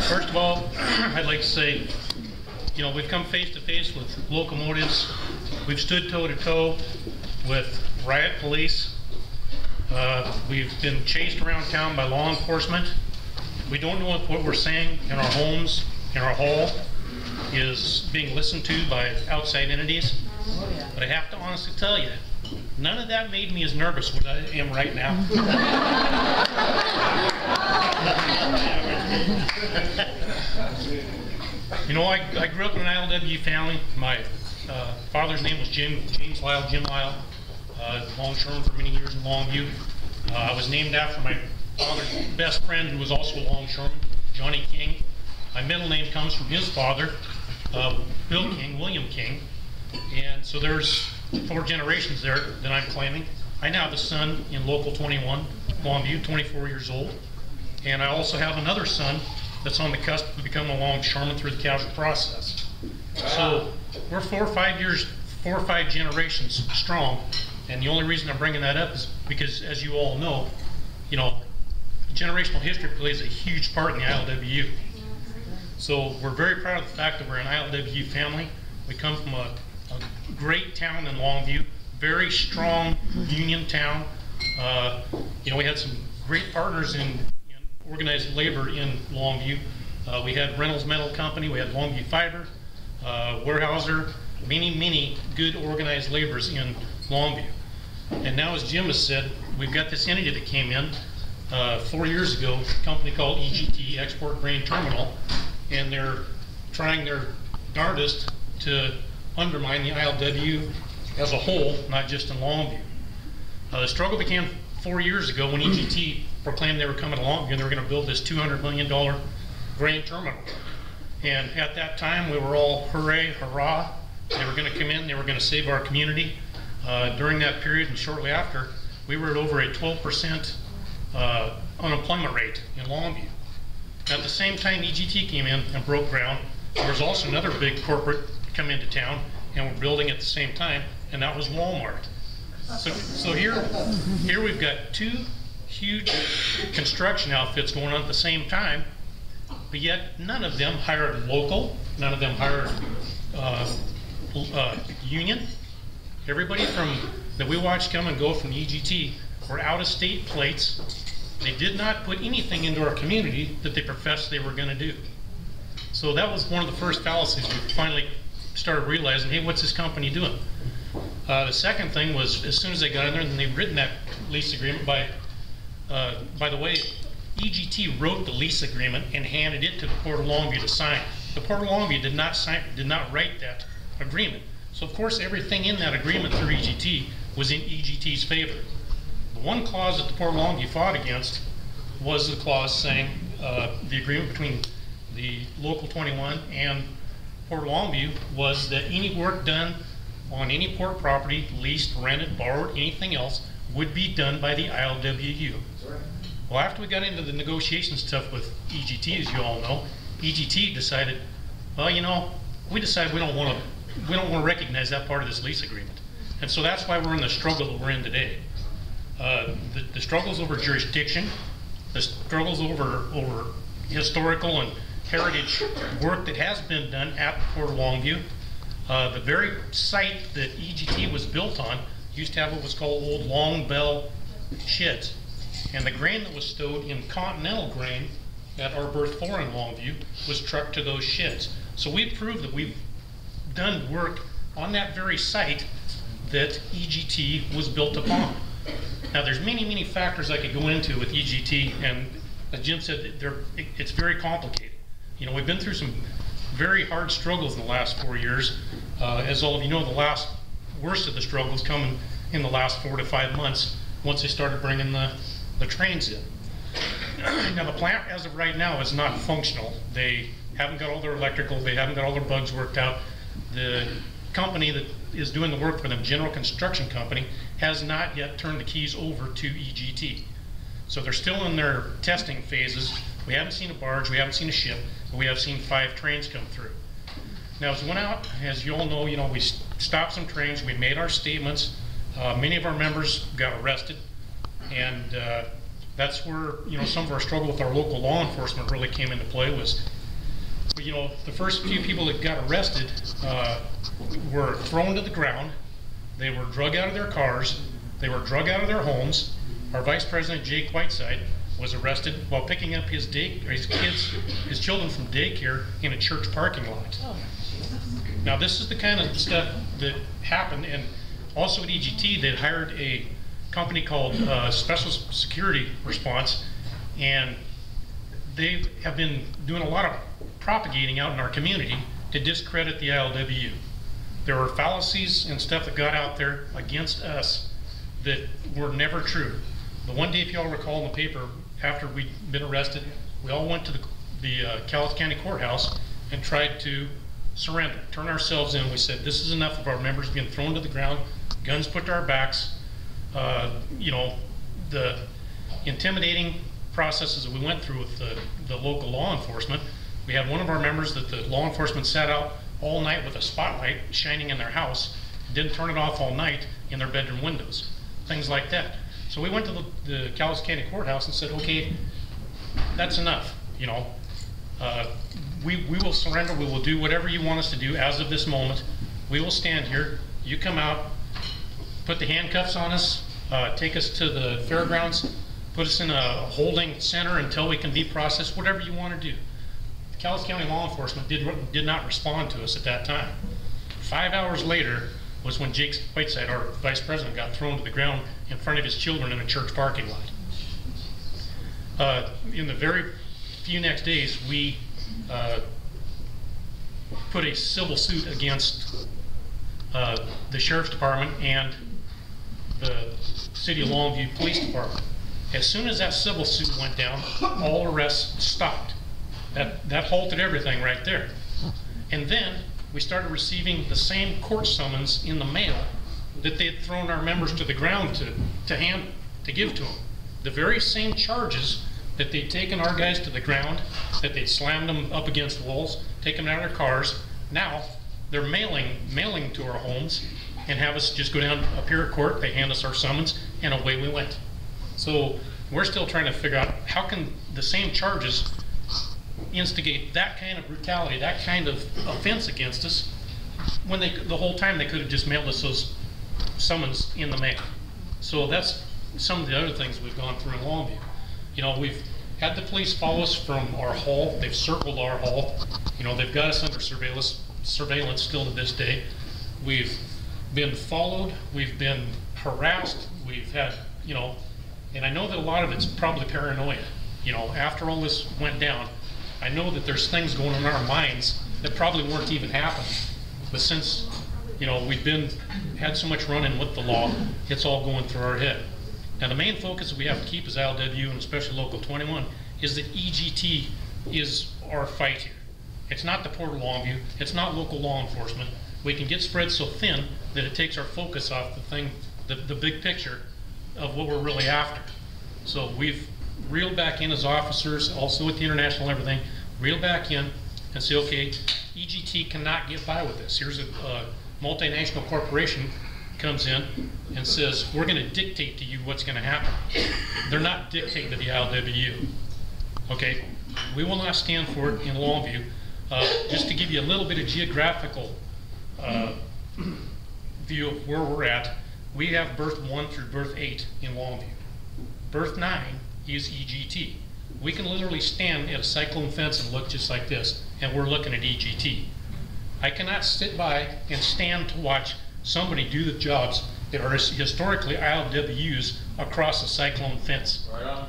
First of all, I'd like to say, you know, we've come face to face with locomotives. We've stood toe to toe with riot police. We've been chased around town by law enforcement. We don't know if what we're saying in our homes, in our hall, is being listened to by outside entities. But I have to honestly tell you, none of that made me as nervous as I am right now. You know, I grew up in an ILW family. My father's name was James Lile, Jim Lile, longshoreman for many years in Longview. I was named after my father's best friend, who was also a longshoreman, Johnny King. My middle name comes from his father, Bill King, William King. And so there's 4 generations there that I'm claiming. I now have a son in Local 21, Longview, 24 years old. And I also have another son that's on the cusp of becoming a longshoreman through the casual process. So we're 4 or 5 generations strong. And the only reason I'm bringing that up is because, as you all know, you know, generational history plays a huge part in the ILWU. So we're very proud of the fact that we're an ILWU family. We come from a great town in Longview, very strong union town. You know, we had some great partners in organized labor in Longview. We had Reynolds Metal Company, we had Longview Fiber, Weyerhaeuser, many good organized laborers in Longview. And now, as Jim has said, we've got this entity that came in 4 years ago, a company called EGT, Export Grain Terminal, and they're trying their darndest to undermine the ILW as a whole, not just in Longview. The struggle began 4 years ago when EGT proclaimed they were coming to Longview and they were going to build this $200 million grain terminal. And at that time, we were all hooray, hurrah. They were going to come in, they were going to save our community. During that period and shortly after, we were at over a 12% unemployment rate in Longview. At the same time EGT came in and broke ground, there was also another big corporate come into town and we're building at the same time, and that was Walmart. So here we've got 2 huge construction outfits going on at the same time, but yet none of them hired local, none of them hired union. Everybody that we watched come and go from EGT were out-of-state plates. They did not put anything into our community that they professed they were going to do. So that was one of the first fallacies we finally started realizing, hey, what's this company doing? The second thing was, as soon as they got in there and they'd written that lease agreement, by the way, EGT wrote the lease agreement and handed it to the Port of Longview to sign. The Port of Longview did not write that agreement. So of course everything in that agreement through EGT was in EGT's favor. The one clause that the Port of Longview fought against was the clause saying the agreement between the Local 21 and Port of Longview was that any work done on any port property, leased, rented, borrowed, anything else, would be done by the ILWU. Well, after we got into the negotiation stuff with EGT, as you all know, EGT decided, well, you know, we decided we don't want to recognize that part of this lease agreement. And so that's why we're in the struggle that we're in today. The struggles over jurisdiction, the struggles over historical and heritage work that has been done at the Port of Longview. The very site that EGT was built on used to have what was called old long bell sheds. And the grain that was stowed in Continental grain at our berth 4 in Longview was trucked to those sheds. So we proved that we've done work on that very site that EGT was built upon. Now there's many factors I could go into with EGT, and as Jim said, it's very complicated. You know, we've been through some very hard struggles in the last 4 years. As all of you know, the worst of the struggles come in the last 4 to 5 months once they started bringing the trains in. Now the plant as of right now is not functional. They haven't got all their electrical, they haven't got all their bugs worked out. The company that is doing the work for them, General Construction Company, has not yet turned the keys over to EGT. So they're still in their testing phases. We haven't seen a barge, we haven't seen a ship, but we have seen 5 trains come through. Now as we went out, as you all know, we stopped some trains, we made our statements. Many of our members got arrested, and That's where, you know, some of our struggle with our local law enforcement really came into play. Was, you know, the first few people that got arrested were thrown to the ground. They were drug out of their cars. They were drug out of their homes. Our Vice President, Jake Whiteside, was arrested while picking up his children from daycare in a church parking lot. Now, this is the kind of stuff that happened. And also at EGT, they'd hired a company called Special Security Response, and they have been doing a lot of propagating out in our community to discredit the ILWU. There were fallacies and stuff that got out there against us that were never true. The one day, if y'all recall in the paper, after we'd been arrested, we all went to the Cowlitz County Courthouse and tried to surrender, turn ourselves in. We said, this is enough of our members being thrown to the ground, guns put to our backs. You know, the intimidating processes that we went through with the local law enforcement. We had one of our members that the law enforcement sat out all night with a spotlight shining in their house, didn't turn it off all night in their bedroom windows, things like that. So we went to the Cowlitz County Courthouse and said, okay, that's enough, you know. We will surrender, we will do whatever you want us to do as of this moment. We will stand here, you come out, put the handcuffs on us, take us to the fairgrounds, put us in a holding center until we can be processed, whatever you want to do. The Cowlitz County law enforcement did not respond to us at that time. 5 hours later was when Jake Whiteside, our vice president, got thrown to the ground in front of his children in a church parking lot. In the very few next days, we put a civil suit against the Sheriff's Department and the City of Longview Police Department. As soon as that civil suit went down, all arrests stopped. That halted everything right there. And then we started receiving the same court summons in the mail that they had thrown our members to the ground to give to them. The very same charges that they'd taken our guys to the ground, that they'd slammed them up against walls, taken them out of their cars. Now they're mailing to our homes and have us just go down, appear at court, they hand us our summons, and away we went. So we're still trying to figure out how can the same charges instigate that kind of brutality, that kind of offense against us, when the whole time they could have just mailed us those summons in the mail. So that's some of the other things we've gone through in Longview. You know, we've had the police follow us from our hall. They've circled our hall. You know, they've got us under surveillance still to this day. We've been followed. We've been harassed. We've had, you know, and I know that a lot of it's probably paranoia. You know, after all this went down, I know that there's things going on in our minds that probably weren't even happening. But since, you know, we've had so much run-in with the law, it's all going through our head. Now, the main focus that we have to keep as ILWU, and especially Local 21, is that EGT is our fight here. It's not the Port of Longview. It's not local law enforcement. We can get spread so thin that it takes our focus off the big picture of what we're really after. So we've reeled back in as officers, also with the international and everything, reel back in and say, okay, EGT cannot get by with this. Here's a multinational corporation comes in and says, we're going to dictate to you what's going to happen. They're not dictating to the ILWU. Okay, we will not stand for it in Longview. Just to give you a little bit of geographical view of where we're at, we have berth 1 through berth 8 in Longview. Berth 9 is EGT. We can literally stand at a cyclone fence and look just like this, and we're looking at EGT. I cannot sit by and stand to watch somebody do the jobs that are historically ILWUs across a cyclone fence. Right on.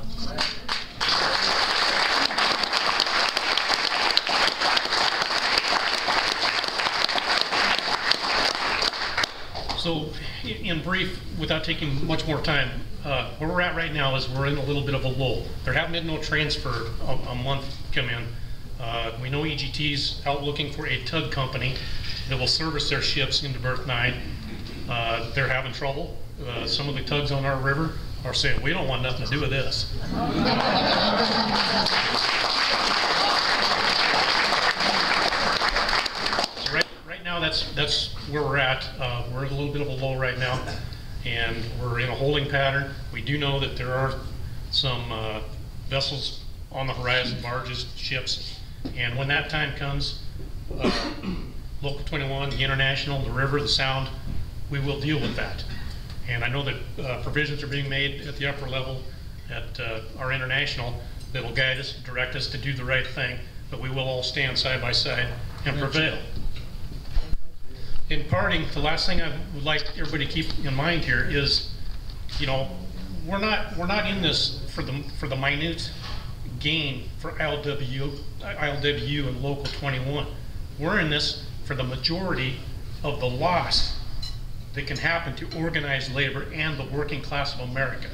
So, in brief, without taking much more time, where we're at right now is we're in a little bit of a lull. There haven't been no trains for a month come in. We know EGT's out looking for a tug company that will service their ships into berth 9. They're having trouble. Some of the tugs on our river are saying, we don't want nothing to do with this. Right now, that's where we're at. We're in a little bit of a lull right now, and we're in a holding pattern. We do know that there are some vessels on the horizon, barges, ships, and when that time comes, Local 21, the International, the river, the Sound, we will deal with that. And I know that provisions are being made at the upper level at our International that will guide us, direct us to do the right thing, but we will all stand side by side and prevail. In parting, the last thing I would like everybody to keep in mind here is, you know, we're not in this for the minute gain for ILWU and Local 21. We're in this for the majority of the loss that can happen to organized labor and the working class of America.